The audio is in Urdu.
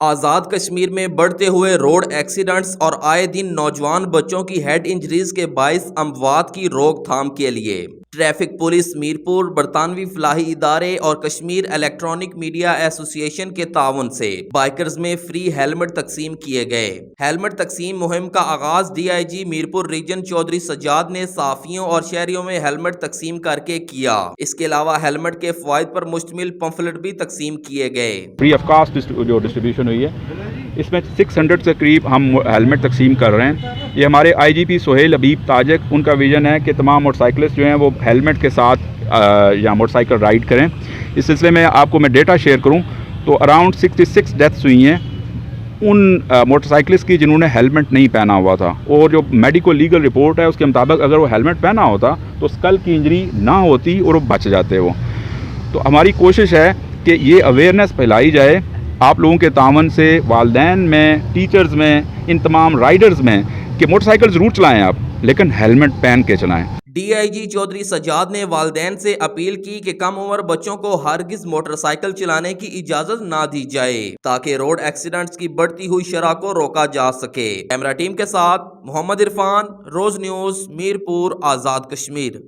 آزاد کشمیر میں بڑھتے ہوئے روڈ ایکسیڈنٹس اور آئے دن نوجوان بچوں کی ہیڈ انجریز کے باعث اموات کی روک تھام کے لیے ٹریفک پولیس میرپور، برطانوی فلاحی ادارے اور کشمیر الیکٹرانک میڈیا ایسوسی ایشن کے تعاون سے بائکرز میں فری ہیلمٹ تقسیم کیے گئے۔ ہیلمٹ تقسیم مہم کا آغاز D I G Mirpur region Chaudhry Sajjad نے صحافیوں اور شہریوں میں ہیلمٹ تقسیم کر کے کیا۔ اس کے علاوہ ہیلمٹ کے فوائد پر مشتمل پمفلٹ بھی تقسیم کیے گئے۔ فری آف کاسٹ جو ڈسٹریبیوشن ہوئی ہے، اس میں 600 سے قریب ہم ہیلمٹ تقسیم کر رہے ہیں۔ یہ ہمارے آئی جی پی سہیل حبیب تاجک، ان کا ویژن ہے کہ تمام موٹر سائیکلسٹ جو ہیں وہ ہیلمٹ کے ساتھ یا موٹر سائیکل رائڈ کریں۔ اس سلسلے میں آپ کو میں ڈیٹا شیئر کروں تو اراؤنڈ 66 ڈیتھس ہوئی ہیں ان موٹر سائیکلسٹ کی جنہوں نے ہیلمٹ نہیں پہنا ہوا تھا، اور جو میڈیکو لیگل رپورٹ ہے اس کے مطابق اگر وہ ہیلمٹ پہنا ہوتا تو اسکل کی انجری نہ ہوتی اور وہ بچ جاتے وہ۔ تو ہماری کوشش ہے کہ یہ اویئرنیس پھیلائی جائے آپ لوگوں کے تعاون سے، والدین میں، ٹیچرز میں، ان تمام رائڈرز میں، کہ موٹر سائیکل ضرور چلائیں آپ لیکن ہیلمٹ پہن کے چلائیں۔ ڈی آئی جی چودھری سجاد نے والدین سے اپیل کی کہ کم عمر بچوں کو ہرگز موٹر سائیکل چلانے کی اجازت نہ دی جائے تاکہ روڈ ایکسیڈنٹس کی بڑھتی ہوئی شرح کو روکا جا سکے۔ کیمرہ ٹیم کے ساتھ محمد عرفان، روز نیوز، میرپور، آزاد کشمیر۔